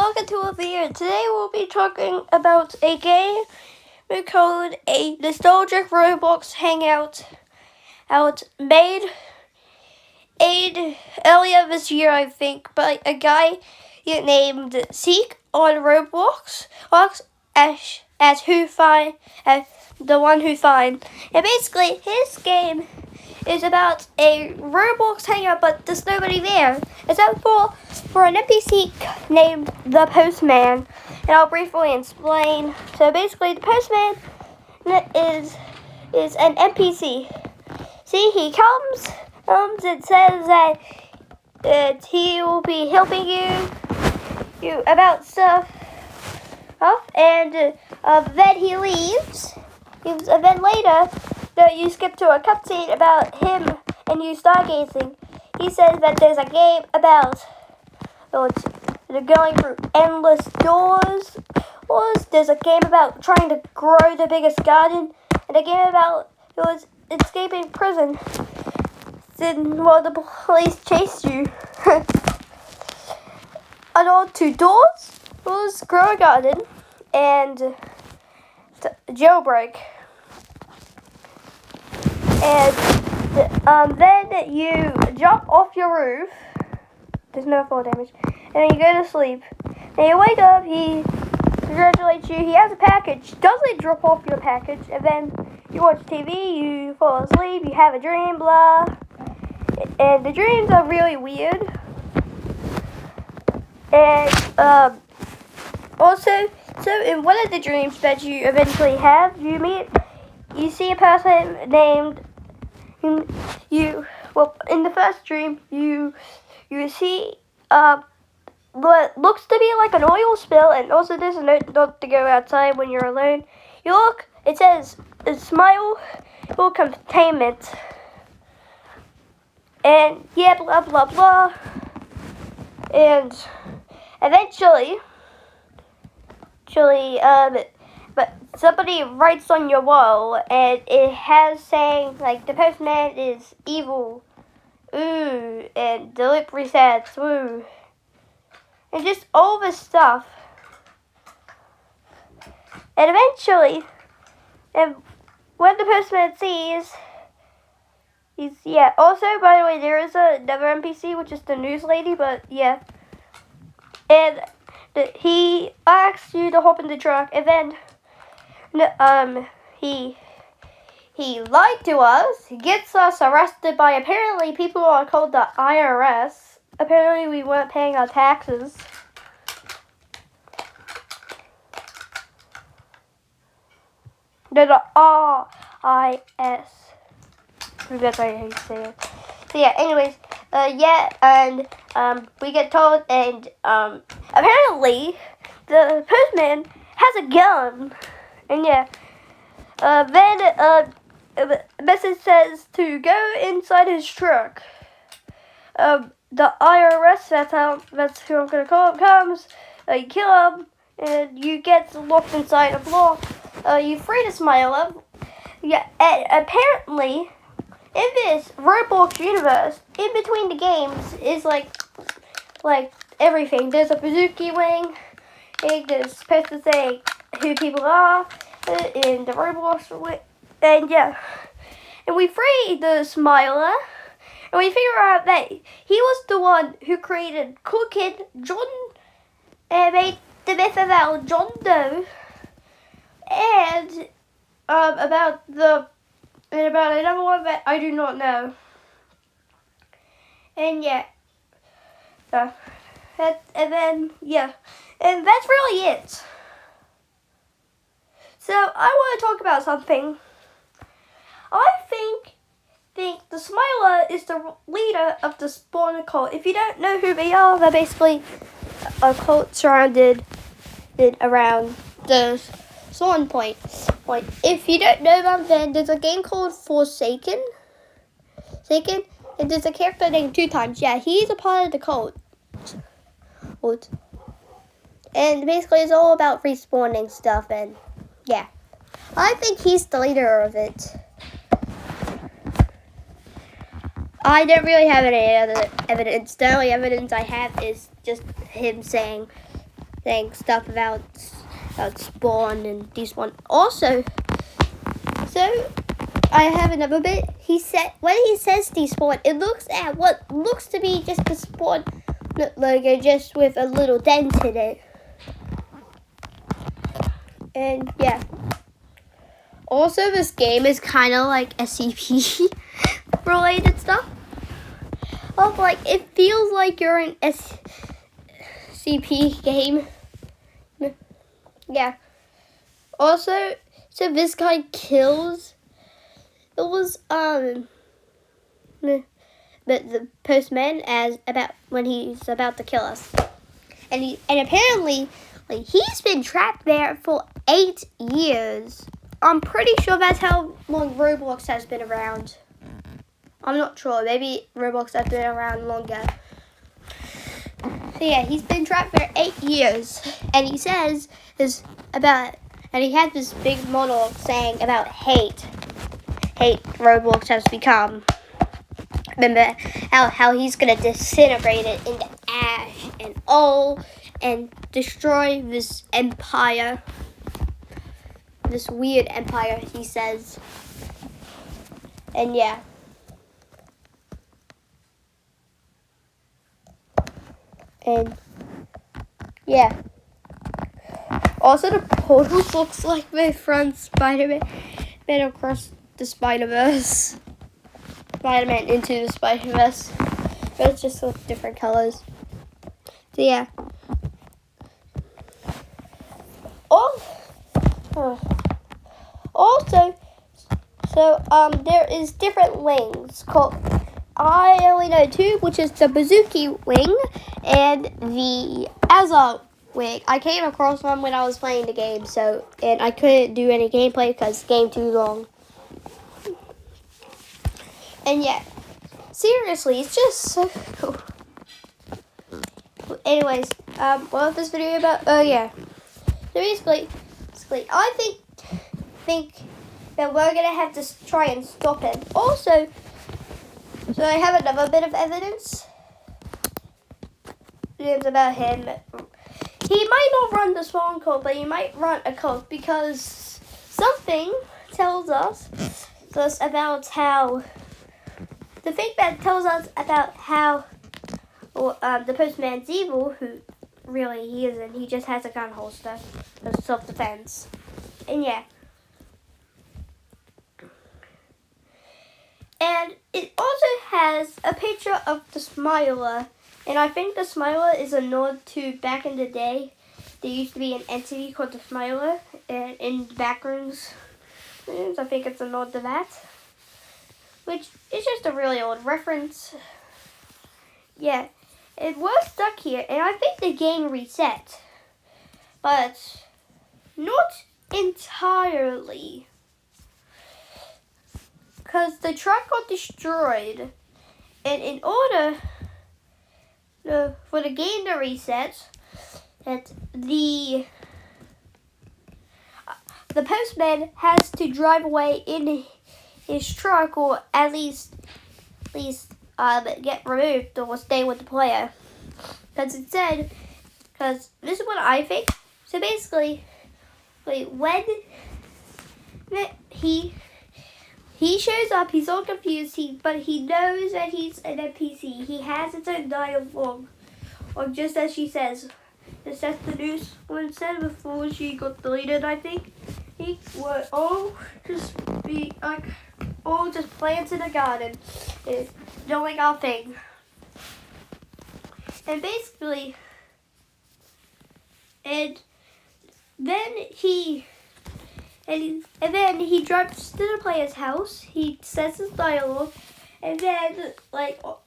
welcome to a video. Today we'll be talking about a game called a nostalgic Roblox hangout made earlier this year, I think, by a guy named Seek on Roblox. As the one who finds. And basically his game is about a Roblox hangout, but there's nobody there except for an NPC named the Postman. And I'll briefly explain. So basically, the Postman is an NPC. See, he comes and says that he will be helping you about stuff, and then he leaves. And then later, you skip to a cutscene about him and you stargazing. He says that there's a game about they're going through endless doors. There's a game about trying to grow the biggest garden, and a game about escaping prison. Then while the police chase you. And on two doors was grow a garden and jailbreak. And then you jump off your roof. There's no fall damage. And then you go to sleep. And you wake up, he congratulates you, he has a package. Doesn't drop off your package. And then you watch TV, you fall asleep, you have a dream, blah. And the dreams are really weird. And also, so in one of the dreams that you eventually have, you see a person named in the first dream, you see what looks to be like an oil spill, and also there's a note not to go outside when you're alone. You look, it says, smile or containment. And yeah, blah, blah, blah. And eventually, but somebody writes on your wall, and it has saying, like, the postman is evil, ooh, and the lip resets, woo, and just all this stuff. And eventually, and when the postman sees, also, by the way, there is another NPC, which is the news lady, but yeah, and he asks you to hop in the truck, and then he lied to us. He gets us arrested by apparently people are called the IRS. Apparently we weren't paying our taxes. They're the RIS. That's how you say it. So yeah, anyways, and we get told, and apparently the postman has a gun, and yeah, then a message says to go inside his truck. The IRS, that's who I'm gonna call him, comes, you kill him, and you get locked inside a block. You free the smiler. Yeah, and apparently, in this Roblox universe, in between the games is like everything. There's a bazooki wing, and there's supposed to say who people are in the Roblox wing, and yeah. And we free the smiler, and we figure out that he was the one who created Cool Kid John, and made the myth about John Doe, and about another one that I do not know. And yeah. And that's really it. So I want to talk about something. I think the Smiler is the leader of the Spawn cult. If you don't know who they are, they're basically a cult surrounded around the Spawn point. If you don't know them, then there's a game called Forsaken. And there's a character named Two Times. Yeah, he's a part of the cult. And basically it's all about respawning stuff, and yeah. I think he's the leader of it. I don't really have any other evidence. The only evidence I have is just him saying saying stuff about Spawn and Despawn. Also, so I have another bit. He said when he says Despawn, it looks at what looks to be just the Spawn logo, just with a little dent in it. And yeah. Also, this game is kind of like SCP related stuff. Well, like it feels like you're in SCP game. Yeah. Also, so this guy kills. It was the postman when he's about to kill us, and apparently like he's been trapped there for 8 years. I'm pretty sure that's how long Roblox has been around. I'm not sure. Maybe Roblox has been around longer. So yeah, he's been trapped for 8 years, and he says and he had this big monologue saying about hate Roblox has become. Remember how he's gonna disintegrate it into ash and all and destroy this empire. This weird empire, he says. And yeah. And yeah. Also, the portals looks like they're from Spider-Man across the Spider-Verse. Spider-Man into the Spider-Verse. But it's just with different colors. So yeah. Also, there is different wings called. I only know 2, which is the Bazooki wing and the Azar wing. I came across one when I was playing the game, and I couldn't do any gameplay because the game too long. And yeah, seriously, it's just so cool. Anyways, what was this video about? Oh yeah. So basically, I think that we're gonna have to try and stop him. Also, so I have another bit of evidence. It's about him. He might not run the spawn code, but he might run a code because something tells us about how. The thing that tells us about how the postman's evil, who really he isn't. He just has a gun holster of self-defense. And yeah. And it also has a picture of the Smiler. And I think the Smiler is a nod to back in the day. There used to be an entity called the Smiler. And in the backgrounds, I think it's a nod to that. Which is just a really old reference. Yeah. It was stuck here. And I think the game reset. But not entirely. Because the truck got destroyed. And in order for the game to reset, that the postman has to drive away in his truck, or at least get removed or stay with the player. Because this is what I think. So basically, when he shows up, he's all confused, but he knows that he's an NPC. He has its own dialogue, or just as she says. Just as the news one said before she got deleted, I think. We're all just plants in a garden, doing our thing. And basically, and then he drives to the player's house. He says his dialogue, and then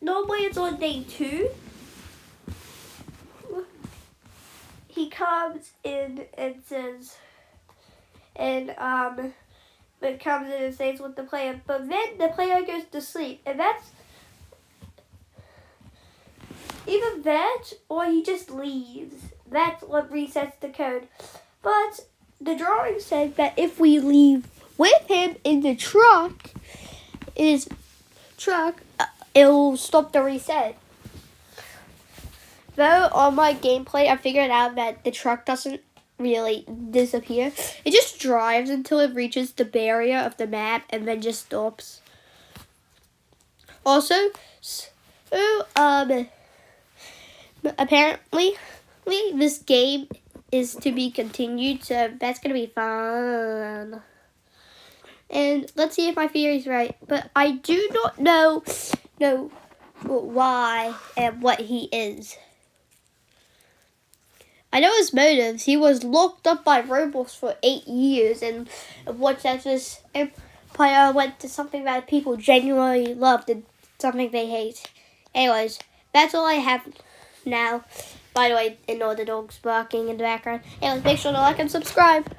normally it's on day 2. He comes in and says, it comes in and stays with the player. But then the player goes to sleep, and that's either that or he just leaves. That's what resets the code. But the drawing said that if we leave with him in the truck, it'll stop the reset. Though on my gameplay, I figured out that the truck doesn't really disappear. It just drives until it reaches the barrier of the map and then just stops. Also, apparently, this game is to be continued, so that's gonna be fun. And let's see if my theory is right. But I do not know why and what he is. I know his motives. He was locked up by Roblox for 8 years, and once that this empire went to something that people genuinely loved and something they hate. Anyways, that's all I have now. By the way, ignore the dogs barking in the background. Anyways, make sure to like and subscribe.